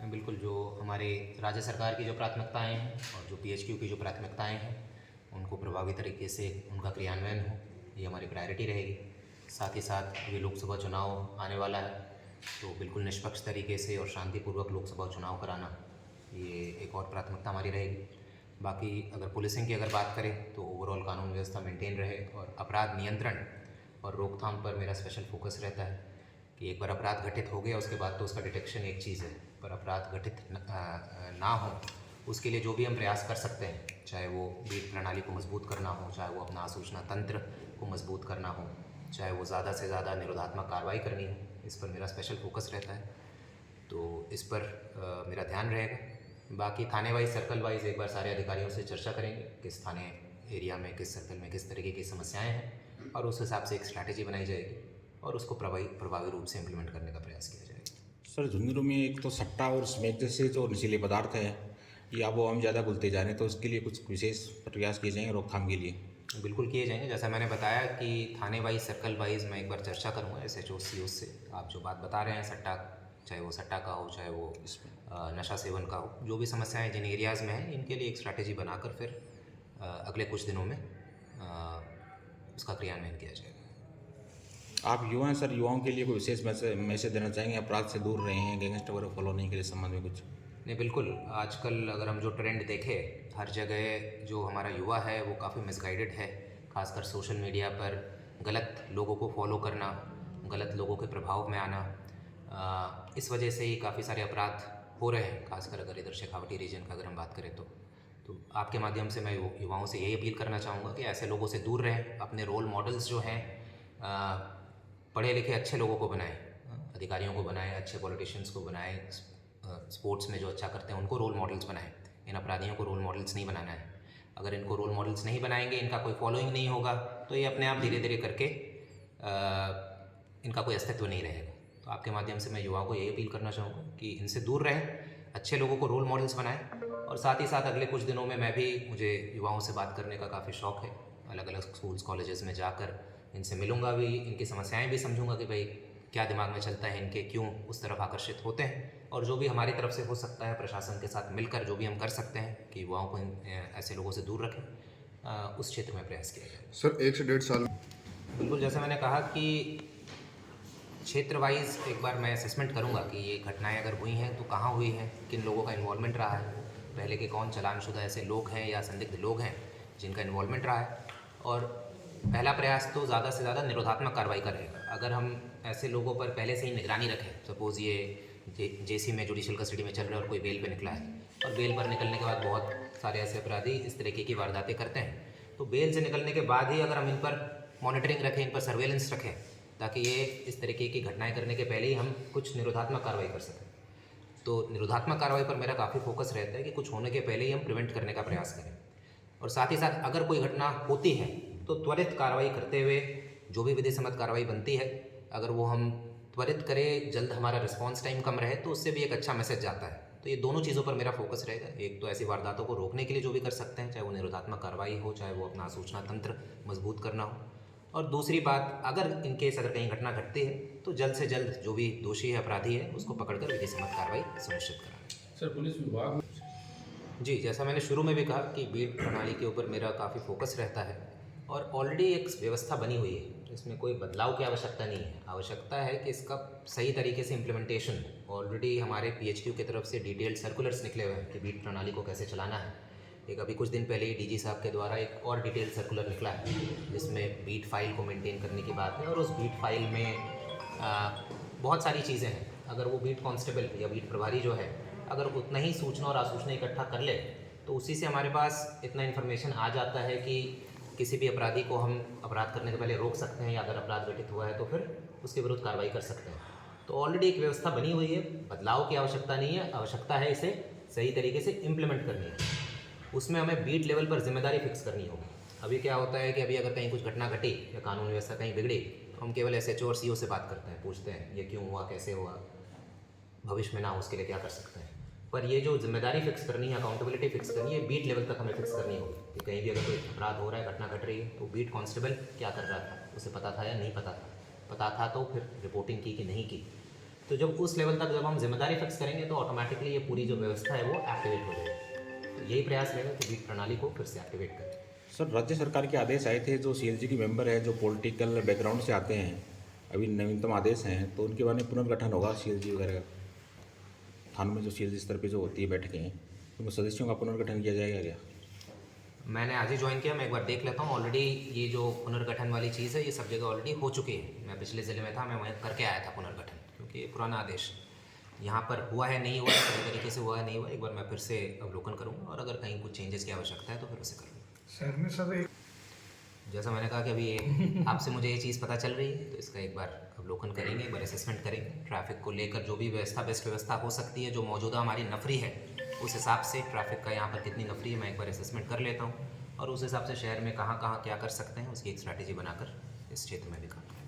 बिल्कुल, जो हमारे राज्य सरकार की जो प्राथमिकताएं हैं और जो पीएचक्यू की जो प्राथमिकताएं हैं उनको प्रभावी तरीके से उनका क्रियान्वयन हो, ये हमारी प्रायोरिटी रहेगी। साथ ही साथ अभी लोकसभा चुनाव आने वाला है, तो बिल्कुल निष्पक्ष तरीके से और शांतिपूर्वक लोकसभा चुनाव कराना, ये एक और प्राथमिकता हमारी रहेगी। बाकी अगर पुलिसिंग की बात करें तो ओवरऑल कानून व्यवस्था मेंटेन रहे और अपराध नियंत्रण और रोकथाम पर मेरा स्पेशल फोकस रहता है कि एक बार अपराध घटित हो गया उसके बाद तो उसका डिटेक्शन एक चीज़ है, पर अपराध घटित ना हो उसके लिए जो भी हम प्रयास कर सकते हैं, चाहे वो बीट प्रणाली को मजबूत करना हो, चाहे वो अपना आसूचना तंत्र को मजबूत करना हो, चाहे वो ज़्यादा से ज़्यादा निरोधात्मक कार्रवाई करनी हो, इस पर मेरा स्पेशल फोकस रहता है। तो इस पर मेरा ध्यान रहेगा। बाकी थाने वाइज सर्कल वाइज एक बार सारे अधिकारियों से चर्चा करेंगे किस थाने एरिया में, किस सर्कल में किस तरीके की समस्याएं हैं, और उस हिसाब से एक स्ट्रैटेजी बनाई जाएगी और उसको प्रभावी रूप से इम्प्लीमेंट करने का प्रयास किया जाएगा। सर, झुंझुनू में एक तो सट्टा और स्मैक जैसे जो नशीले पदार्थ है, या वो हम ज़्यादा भूलते जा रहे हैं, तो उसके लिए कुछ विशेष प्रयास किए जाएंगे रोकथाम के लिए? बिल्कुल किए जाएंगे। जैसा मैंने बताया कि थाने वाइज सर्कल वाइज मैं एक बार चर्चा करूँगा SHO CO से। आप जो बात बता रहे हैं सट्टा, चाहे वो सट्टा का हो, चाहे वो नशा सेवन का हो, जो भी समस्याएं जिन एरियाज़ में हैं, इनके लिए एक स्ट्रैटेजी बनाकर फिर अगले कुछ दिनों में उसका क्रियान्वयन किया जाएगा। आप युवा हैं सर, युवाओं के लिए कोई विशेष मैसेज देना चाहेंगे? अपराध से दूर रहे हैं, गैंगस्टर वगैरह फॉलो नहीं के संबंध में कुछ? नहीं, बिल्कुल। आजकल अगर हम जो ट्रेंड देखें, हर जगह जो हमारा युवा है वो काफ़ी मिसगाइडेड है, खासकर सोशल मीडिया पर गलत लोगों को फॉलो करना, गलत लोगों के प्रभाव में आना, इस वजह से ही काफ़ी सारे अपराध हो रहे हैं, खासकर अगर इधर शेखावटी रीजन का अगर हम बात करें तो आपके माध्यम से मैं युवाओं से यही अपील करना चाहूँगा कि ऐसे लोगों से दूर रहें, अपने रोल मॉडल्स जो हैं पढ़े लिखे अच्छे लोगों को बनाएं, अधिकारियों को बनाएं, अच्छे पॉलिटिशियंस को बनाएं, स्पोर्ट्स में जो अच्छा करते हैं उनको रोल मॉडल्स बनाएं। इन अपराधियों को रोल मॉडल्स नहीं बनाना है। अगर इनको रोल मॉडल्स नहीं बनाएंगे, इनका कोई फॉलोइंग नहीं होगा, तो ये अपने आप धीरे धीरे करके इनका कोई अस्तित्व नहीं रहेगा। तो आपके माध्यम से मैं युवाओं को यही अपील करना चाहूँगा कि इनसे दूर रहें, अच्छे लोगों को रोल मॉडल्स बनाएं। और साथ ही साथ अगले कुछ दिनों में मुझे युवाओं से बात करने का काफ़ी शौक़ है। अलग अलग स्कूल्स कॉलेजेस में जाकर इनसे मिलूँगा भी, इनकी समस्याएँ भी समझूँगा कि भाई क्या दिमाग में चलता है इनके, क्यों उस तरफ आकर्षित होते हैं, और जो भी हमारी तरफ से हो सकता है प्रशासन के साथ मिलकर जो भी हम कर सकते हैं कि युवाओं को ऐसे लोगों से दूर रखें, उस क्षेत्र में प्रयास किया जाए। सर, 1 से 1.5 साल बिल्कुल, जैसे मैंने कहा कि क्षेत्र वाइज एक बार मैं असेसमेंट करूंगा कि ये घटनाएं अगर हुई हैं तो कहाँ हुई हैं, किन लोगों का इन्वॉल्वमेंट रहा है, पहले के कौन चालानशुदा ऐसे लोग हैं या संदिग्ध लोग हैं जिनका इन्वॉल्वमेंट रहा है। और पहला प्रयास तो ज़्यादा से ज़्यादा निरोधात्मक कार्रवाई का रहेगा। अगर हम ऐसे लोगों पर पहले से ही निगरानी रखें, सपोज़ ये जेसी में जुडिशियल कस्टडी में चल रहा है और कोई बेल पे निकला है, और बेल पर निकलने के बाद बहुत सारे ऐसे अपराधी इस तरीके की वारदातें करते हैं, तो बेल से निकलने के बाद ही अगर हम इन पर मॉनिटरिंग रखें, इन पर सर्वेलेंस रखें, ताकि ये इस तरीके की घटनाएं करने के पहले ही हम कुछ निरोधात्मक कार्रवाई कर सकें। तो निरोधात्मक कार्रवाई पर मेरा काफ़ी फोकस रहता है कि कुछ होने के पहले ही हम प्रिवेंट करने का प्रयास करें। और साथ ही साथ अगर कोई घटना होती है तो त्वरित कार्रवाई करते हुए जो भी विधि सम्मत कार्रवाई बनती है, अगर वो हम त्वरित करें, जल्द हमारा रिस्पॉन्स टाइम कम रहे, तो उससे भी एक अच्छा मैसेज जाता है। तो ये दोनों चीज़ों पर मेरा फोकस रहेगा। एक तो ऐसी वारदातों को रोकने के लिए जो भी कर सकते हैं, चाहे वो निरोधात्मक कार्रवाई हो, चाहे वो अपना सूचना तंत्र मजबूत करना हो, और दूसरी बात, अगर इनकेस अगर कहीं घटना घटती है तो जल्द से जल्द जो भी दोषी है, अपराधी है, उसको पकड़कर विधि सम्मत कार्रवाई सुनिश्चित कराएं। सर, पुलिस विभाग जी, जैसा मैंने शुरू में भी कहा कि बीट प्रणाली के ऊपर मेरा काफ़ी फोकस रहता है, और ऑलरेडी एक व्यवस्था बनी हुई है, इसमें कोई बदलाव की आवश्यकता नहीं है। आवश्यकता है कि इसका सही तरीके से इम्प्लीमेंटेशन, ऑलरेडी हमारे PHQ की तरफ से डिटेल्ड सर्कुलर्स निकले हुए हैं कि बीट प्रणाली को कैसे चलाना है। एक अभी कुछ दिन पहले ही DG साहब के द्वारा एक और डिटेल सर्कुलर निकला है जिसमें बीट फाइल को मेंटेन करने की बात है, और उस बीट फाइल में बहुत सारी चीज़ें हैं। अगर वो बीट कांस्टेबल या बीट प्रभारी जो है, अगर उतना ही सूचना और आसूचना इकट्ठा कर ले, तो उसी से हमारे पास इतना इन्फॉर्मेशन आ जाता है कि किसी भी अपराधी को हम अपराध करने के पहले रोक सकते हैं, या अगर अपराध घटित हुआ है तो फिर उसके विरुद्ध कार्रवाई कर सकते हैं। तो ऑलरेडी एक व्यवस्था बनी हुई है, बदलाव की आवश्यकता नहीं है, आवश्यकता है इसे सही तरीके से इम्प्लीमेंट करनी है। उसमें हमें बीट लेवल पर जिम्मेदारी फिक्स करनी होगी। अभी क्या होता है कि अभी अगर कहीं कुछ घटना घटी या कानून व्यवस्था कहीं बिगड़ी, तो हम केवल SHO और CO से बात करते हैं, पूछते हैं ये क्यों हुआ, कैसे हुआ, भविष्य में ना हो उसके लिए क्या कर सकते हैं। पर ये जो जिम्मेदारी फिक्स करनी है, अकाउंटेबिलिटी फिक्स करनी है, बीट लेवल तक हमें फिक्स करनी होगी कि कहीं भी अगर कोई अपराध हो रहा है, घटना घट रही है, तो बीट कांस्टेबल क्या कर रहा था, उसे पता था या नहीं पता था तो फिर रिपोर्टिंग की कि नहीं की। तो जब उस लेवल तक जब हम जिम्मेदारी फिक्स करेंगे तो ऑटोमेटिकली ये पूरी जो व्यवस्था है वो एक्टिवेट हो जाएगी। तो यही प्रयास रहेगा कि बीट प्रणाली को फिर से एक्टिवेट करें। सर, राज्य सरकार के आदेश आए थे, जो सीएलजी की मेंबर है जो पॉलिटिकल बैकग्राउंड से आते हैं, अभी नवीनतम आदेश हैं, तो उनके बारे में पुनर्गठन होगा सीएलजी वगैरह का? थानों में जो सीएलजी स्तर पे जो होती है बैठकें, उनमें सदस्यों का पुनर्गठन किया जाएगा क्या? मैंने आज ही ज्वाइन किया, मैं एक बार देख लेता हूँ। ऑलरेडी ये जो पुनर्गठन वाली चीज़ है ये सब जगह ऑलरेडी हो चुकी है। मैं पिछले ज़िले में था, मैं वहीं करके आया था पुनर्गठन, क्योंकि ये पुराना आदेश यहाँ पर हुआ है नहीं हुआ है, सही तरीके से हुआ है नहीं हुआ, एक बार मैं फिर से अवलोकन करूँगा और अगर कहीं कुछ चेंजेस की आवश्यकता है तो फिर उसे करूँगा। शहर में सर एक जैसा मैंने कहा कि अभी ये आपसे मुझे ये चीज़ पता चल रही है, तो इसका एक बार अवलोकन करेंगे, एक बार असेसमेंट करेंगे। ट्रैफिक को लेकर जो भी व्यवस्था, बेस्ट व्यवस्था हो सकती है, जो मौजूदा हमारी नफरी है, उस हिसाब से ट्रैफिक का यहाँ पर कितनी नफरी है मैं एक बार असेसमेंट कर लेता हूँ और उस हिसाब से शहर में कहाँ कहाँ क्या कर सकते हैं उसकी एक स्ट्रैटेजी बनाकर इस क्षेत्र में भी काम करें।